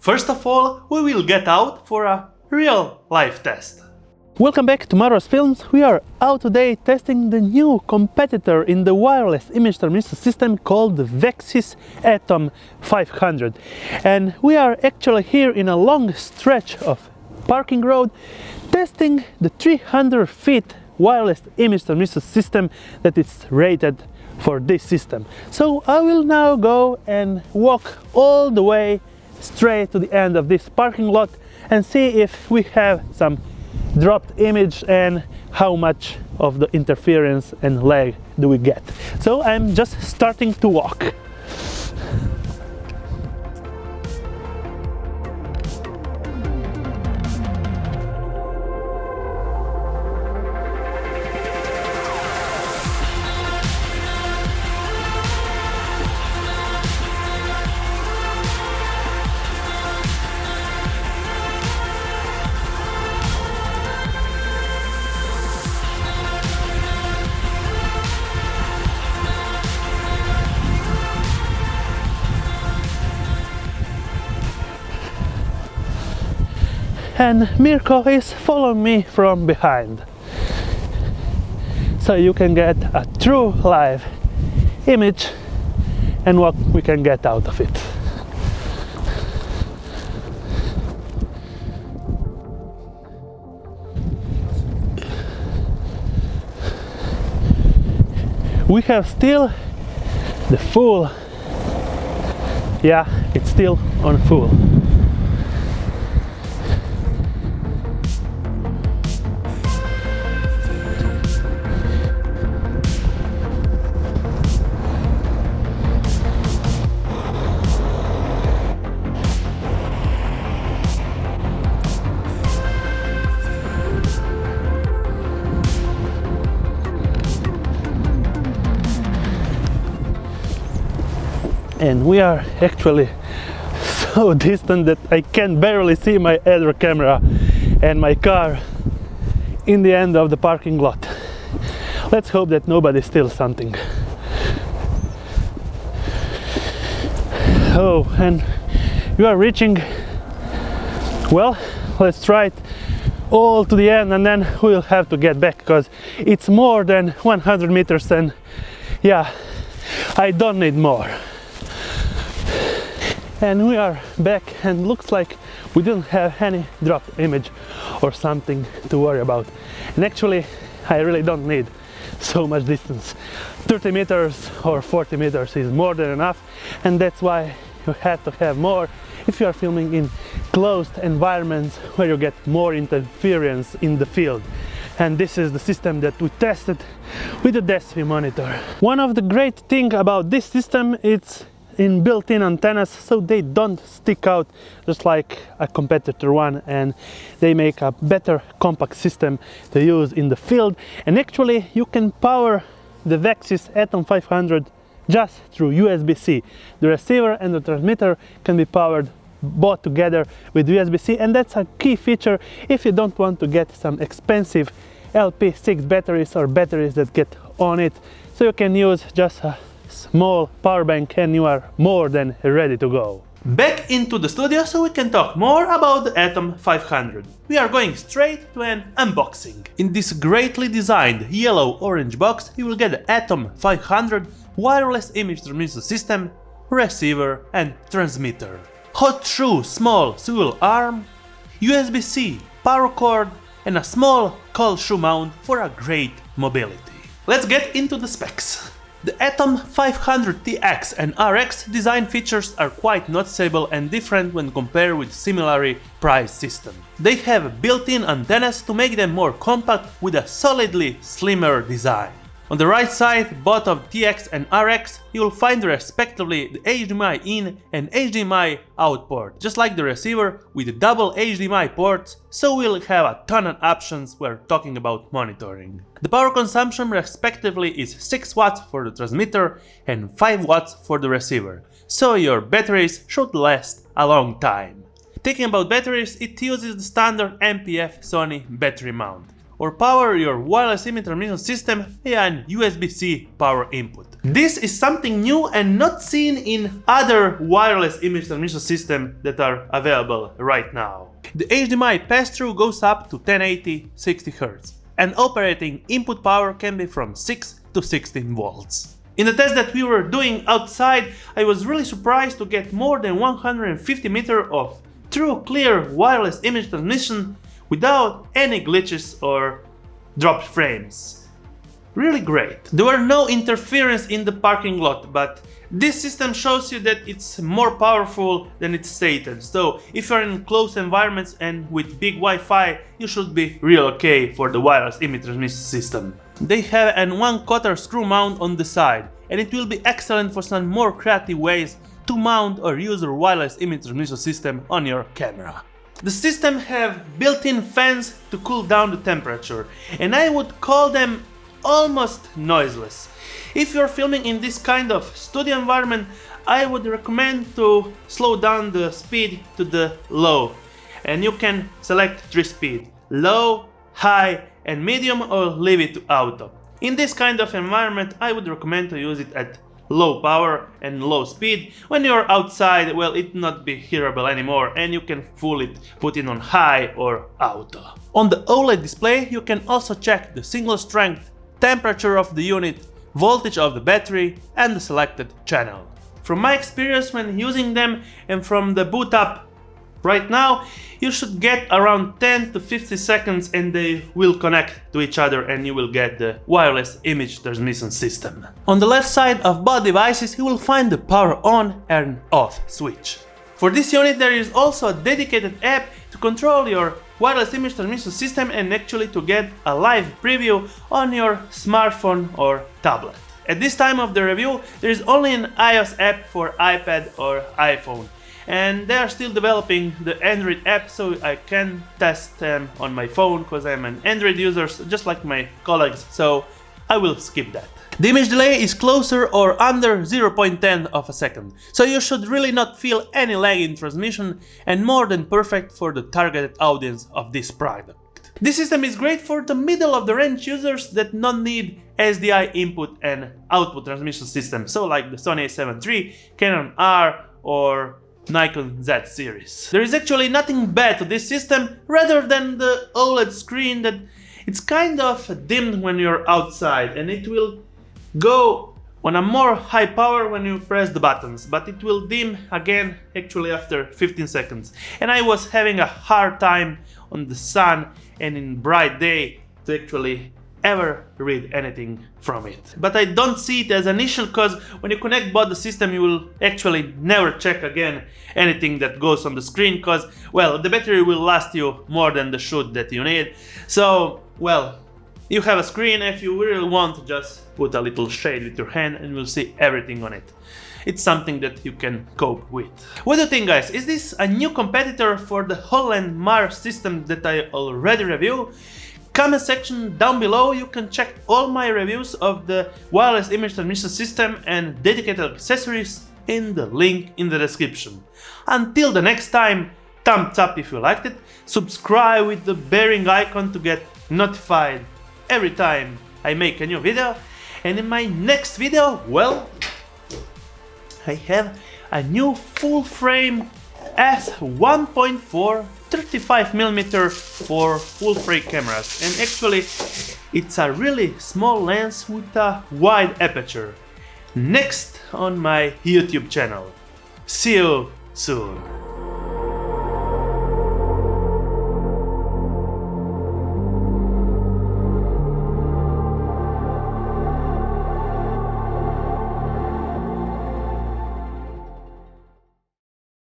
First of all, we will get out for a real life test. Welcome back to MAURO'S Films. We are out today testing the new competitor in the wireless image transmission system called the Vaxis Atom 500. And we are actually here in a long stretch of parking road testing the 300 feet wireless image transmission system that is rated for this system. So I will now go and walk all the way straight to the end of this parking lot and see if we have some dropped image and how much of the interference and lag do we get. So I'm just starting to walk. And Mirko is following me from behind, so you can get a true live image and what we can get out of it. We have still the full, yeah, it's still on full. And we are actually so distant that I can barely see my other camera and my car in the end of the parking lot. Let's hope that nobody steals something. Oh, and you are reaching, well, let's try it all to the end and then we'll have to get back because it's more than 100 meters and yeah, I don't need more. And we are back and looks like we didn't have any dropped image or something to worry about. And actually I really don't need so much distance. 30 meters or 40 meters is more than enough, and that's why you have to have more if you are filming in closed environments where you get more interference in the field. And this is the system that we tested with the DESV monitor. One of the great things about this system is in built-in antennas, so they don't stick out just like a competitor one, and they make a better compact system to use in the field. And actually you can power the Vaxis Atom 500 just through USB-C. The receiver and the transmitter can be powered both together with USB-C, and that's a key feature if you don't want to get some expensive LP6 batteries or batteries that get on it. So you can use just a small power bank and you are more than ready to go. Back into the studio so we can talk more about the Atom 500. We are going straight to an unboxing. In this greatly designed yellow-orange box you will get the Atom 500 wireless image transmission system, receiver and transmitter. Hot shoe small swivel arm, USB-C power cord and a small cold shoe mount for a great mobility. Let's get into the specs. The Atom 500 TX and RX design features are quite noticeable and different when compared with similarly priced systems. They have built-in antennas to make them more compact with a solidly slimmer design. On the right side, both of TX and RX, you will find respectively the HDMI in and HDMI out port, just like the receiver with double HDMI ports, so we'll have a ton of options when talking about monitoring. The power consumption respectively is 6 watts for the transmitter and 5 watts for the receiver, so your batteries should last a long time. Thinking about batteries, it uses the standard MPF Sony battery mount. or power your wireless image transmission system via an USB-C power input. This is something new and not seen in other wireless image transmission systems that are available right now. The HDMI pass-through goes up to 1080 60 Hz, and operating input power can be from 6 to 16 volts. In the test that we were doing outside, I was really surprised to get more than 150 meters of true clear wireless image transmission without any glitches or dropped frames. Really great. There were no interference in the parking lot, but this system shows you that it's more powerful than it's stated. So if you're in close environments and with big Wi-Fi, you should be real okay for the wireless image transmission system. They have an 1/4 screw mount on the side, and it will be excellent for some more creative ways to mount or use your wireless image transmission system on your camera. The system have built-in fans to cool down the temperature, and I would call them almost noiseless. If you're filming in this kind of studio environment, I would recommend to slow down the speed to the low, and you can select 3 speed: low, high and medium, or leave it to auto. In this kind of environment, I would recommend to use it at low power and low speed. When you're outside, well, it will not be hearable anymore, and you can fully put it on high or auto. On the OLED display, you can also check the single strength, temperature of the unit, voltage of the battery and the selected channel. From my experience when using them and from the boot up right now, you should get around 10 to 50 seconds and they will connect to each other and you will get the wireless image transmission system. On the left side of both devices you will find the power on and off switch. For this unit there is also a dedicated app to control your wireless image transmission system and actually to get a live preview on your smartphone or tablet. At this time of the review there is only an iOS app for iPad or iPhone, and they are still developing the Android app, so I can test them on my phone because I'm an Android user just like my colleagues, so I will skip that. The image delay is closer or under 0.10 of a second, so you should really not feel any lag in transmission and more than perfect for the targeted audience of this product. This system is great for the middle of the range users that don't need SDI input and output transmission system, so like the Sony a7 III, Canon R or Nikon Z series. There is actually nothing bad to this system rather than the OLED screen that it's kind of dimmed when you're outside and it will go on a more high power when you press the buttons, but it will dim again actually after 15 seconds. And I was having a hard time on the sun and in bright day to actually ever read anything from it. But I don't see it as an issue because when you connect both the system you will actually never check again anything that goes on the screen because, well, the battery will last you more than the shoot that you need. So, well, you have a screen, if you really want, just put a little shade with your hand and you'll see everything on it. It's something that you can cope with. What do you think, guys? Is this a new competitor for the HoloLens MAURO'S system that I already reviewed? Comment section down below, you can check all my reviews of the wireless image transmission system and dedicated accessories in the link in the description. Until the next time, thumbs up if you liked it, subscribe with the bearing icon to get notified every time I make a new video, and in my next video, well, I have a new full frame f1.4 35mm for full frame cameras, and actually it's a really small lens with a wide aperture. Next on my YouTube channel. See you soon.